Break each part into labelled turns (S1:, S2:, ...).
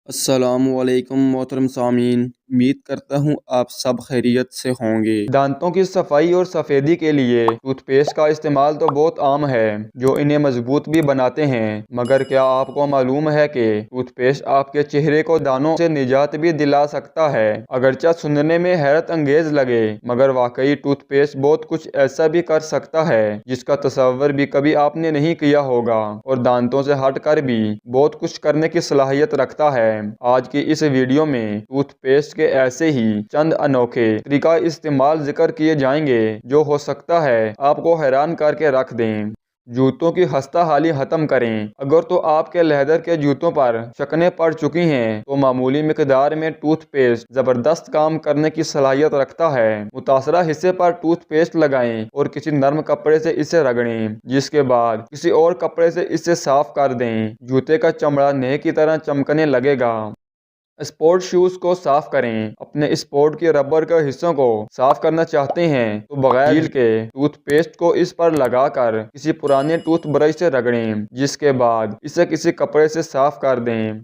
S1: अस्सलामुअलैकुम मोहतरम सामीन। उम्मीद करता हूँ आप सब खैरियत से होंगे। दांतों की सफाई और सफ़ेदी के लिए टूथपेस्ट का इस्तेमाल तो बहुत आम है, जो इन्हें मजबूत भी बनाते हैं। मगर क्या आपको मालूम है कि टूथपेस्ट आपके चेहरे को दानों से निजात भी दिला सकता है? अगरचे सुनने में हैरत अंगेज लगे, मगर वाकई टूथपेस्ट बहुत कुछ ऐसा भी कर सकता है जिसका तस्वर भी कभी आपने नहीं किया होगा, और दांतों से हट कर भी बहुत कुछ करने की सलाहियत रखता है। आज की इस वीडियो में टूथपेस्ट के ऐसे ही चंद अनोखे तरीका इस्तेमाल जिक्र किए जाएंगे जो हो सकता है आपको हैरान करके रख दें। जूतों की हस्ता हाली खत्म करें। अगर तो आपके लेदर के जूतों पर शकनें पड़ चुकी हैं तो मामूली मिकदार में टूथपेस्ट जबरदस्त काम करने की सलाहियत रखता है। मुतासरा हिस्से पर टूथपेस्ट लगाएं और किसी नर्म कपड़े से इसे रगड़ें, जिसके बाद किसी और कपड़े से इसे साफ कर दें। जूते का चमड़ा नए की तरह चमकने लगेगा। स्पोर्ट शूज को साफ करें। अपने स्पोर्ट के रबर के हिस्सों को साफ करना चाहते हैं तो बगैर हील के टूथपेस्ट को इस पर लगाकर किसी पुराने टूथब्रश से रगड़ें, जिसके बाद इसे किसी कपड़े से साफ कर दें।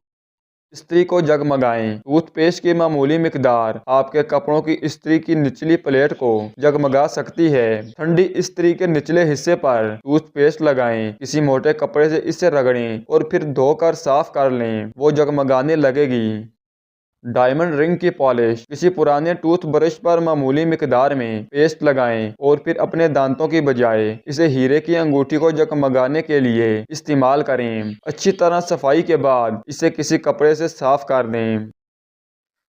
S1: इस्त्री को जगमगाएं। टूथपेस्ट की मामूली मिकदार आपके कपड़ों की इस्त्री की निचली प्लेट को जगमगा सकती है। ठंडी इस्त्री के निचले हिस्से पर टूथपेस्ट लगाएं। किसी मोटे कपड़े से इसे रगड़ें और फिर धोकर साफ कर लें, वो जगमगाने लगेगी। डायमंड रिंग की पॉलिश। किसी पुराने टूथब्रश पर मामूली मिकदार में पेस्ट लगाएं और फिर अपने दांतों की बजाय इसे हीरे की अंगूठी को जगमगाने के लिए इस्तेमाल करें। अच्छी तरह सफाई के बाद इसे किसी कपड़े से साफ कर दें।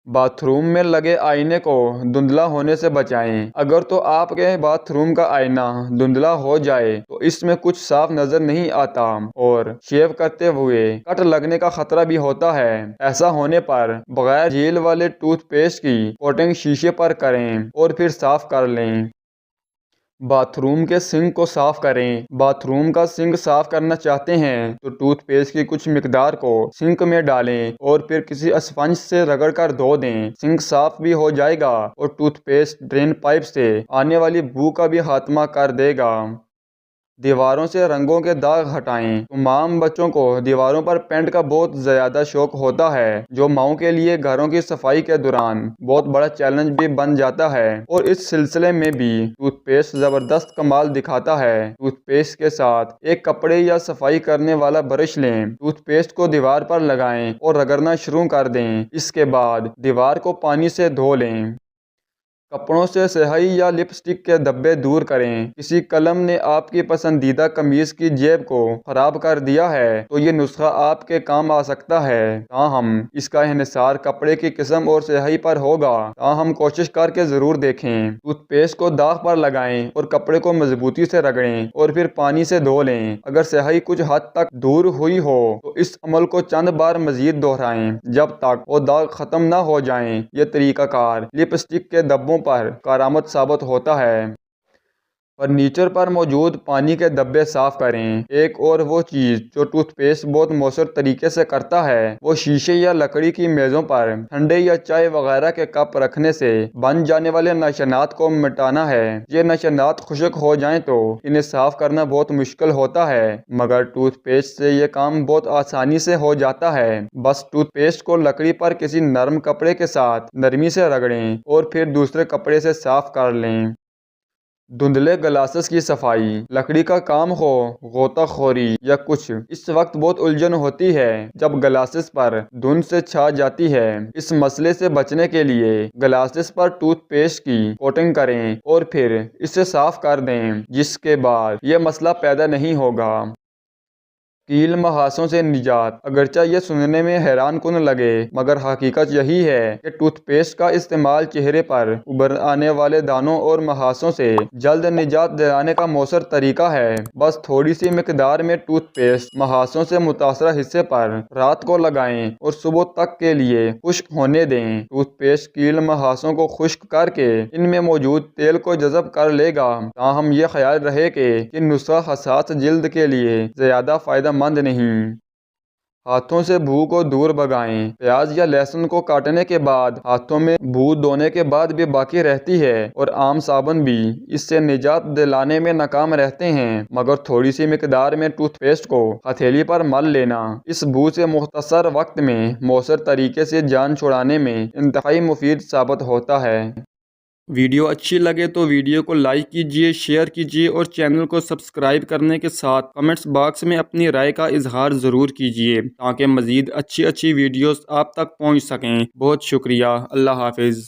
S1: बाथरूम में लगे आईने को धुंधला होने से बचाएं। अगर तो आपके बाथरूम का आईना धुंधला हो जाए तो इसमें कुछ साफ नजर नहीं आता और शेव करते हुए कट लगने का खतरा भी होता है। ऐसा होने पर बगैर जेल वाले टूथपेस्ट की कोटिंग शीशे पर करें और फिर साफ कर लें। बाथरूम के सिंक को साफ करें। बाथरूम का सिंक साफ करना चाहते हैं तो टूथपेस्ट की कुछ मिकदार को सिंक में डालें और फिर किसी स्पंज से रगड़कर धो दें। सिंक साफ भी हो जाएगा और टूथपेस्ट ड्रेन पाइप से आने वाली बू का भी खात्मा कर देगा। दीवारों से रंगों के दाग हटाएं। तमाम बच्चों को दीवारों पर पेंट का बहुत ज्यादा शौक होता है, जो माओं के लिए घरों की सफाई के दौरान बहुत बड़ा चैलेंज भी बन जाता है। और इस सिलसिले में भी टूथपेस्ट जबरदस्त कमाल दिखाता है। टूथपेस्ट के साथ एक कपड़े या सफाई करने वाला ब्रश लें। टूथपेस्ट को दीवार पर लगाएं और रगड़ना शुरू कर दें। इसके बाद दीवार को पानी से धो लें। कपड़ों से स्याही या लिपस्टिक के धब्बे दूर करें। किसी कलम ने आपकी पसंदीदा कमीज की जेब को खराब कर दिया है तो ये नुस्खा आपके काम आ सकता है। ताहम इसका इन्हिसार कपड़े की किस्म और स्याही पर होगा, ताहम कोशिश करके जरूर देखें। टूथपेस्ट को दाग पर लगाएं और कपड़े को मजबूती से रगड़ें और फिर पानी से धो लें। अगर स्याही कुछ हद तक दूर हुई हो तो इस अमल को चंद बार मजीद दोहराएं जब तक वो दाग खत्म न हो जाएं। ये तरीकाकार लिपस्टिक के धब्बों पर कारामद साबित होता है। फर्नीचर पर मौजूद पानी के धब्बे साफ करें। एक और वो चीज जो टूथपेस्ट बहुत मौसर तरीके से करता है वो शीशे या लकड़ी की मेजों पर ठंडे या चाय वगैरह के कप रखने से बन जाने वाले नशानात को मिटाना है। ये नशानात खुश्क हो जाएं तो इन्हें साफ करना बहुत मुश्किल होता है, मगर टूथपेस्ट से ये काम बहुत आसानी से हो जाता है। बस टूथपेस्ट को लकड़ी पर किसी नरम कपड़े के साथ नरमी से रगड़ें और फिर दूसरे कपड़े से साफ कर लें। धुंधले ग्लासेस की सफाई। लकड़ी का काम हो, गोताखोरी या कुछ, इस वक्त बहुत उलझन होती है जब ग्लासेस पर धुंध से छा जाती है। इस मसले से बचने के लिए ग्लासेस पर टूथपेस्ट की कोटिंग करें और फिर इसे साफ कर दें, जिसके बाद यह मसला पैदा नहीं होगा। कील महासों से निजात। अगरचा ये सुनने में हैरान कुन लगे, मगर हकीकत यही है कि टूथपेस्ट का इस्तेमाल चेहरे पर उभर आने वाले दानों और महासों से जल्द निजात दिलाने का मौसर तरीका है। बस थोड़ी सी मिकदार में टूथपेस्ट महासों से मुतासरा हिस्से पर रात को लगाएं और सुबह तक के लिए खुश्क होने दें। टूथपेस्ट कील महासों को खुश्क करके इनमें मौजूद तेल को जज़ब कर लेगा। ताहम ये ख्याल रहे कि नुस्खा हसास जिल्द के लिए ज्यादा फायदा मंद नहीं। हाथों से भू को दूर भगाएं। प्याज या लहसुन को काटने के बाद हाथों में भू धोने के बाद भी बाकी रहती है और आम साबुन भी इससे निजात दिलाने में नाकाम रहते हैं, मगर थोड़ी सी मिकदार में टूथपेस्ट को हथेली पर मल लेना इस भू से मुख्तसर वक्त में मौसर तरीके से जान छुड़ाने में इंतहाई मुफीद साबित होता है। वीडियो अच्छी लगे तो वीडियो को लाइक कीजिए, शेयर कीजिए और चैनल को सब्सक्राइब करने के साथ कमेंट्स बॉक्स में अपनी राय का इजहार ज़रूर कीजिए ताकि मज़ीद अच्छी अच्छी वीडियोस आप तक पहुंच सकें। बहुत शुक्रिया। अल्लाह हाफिज़।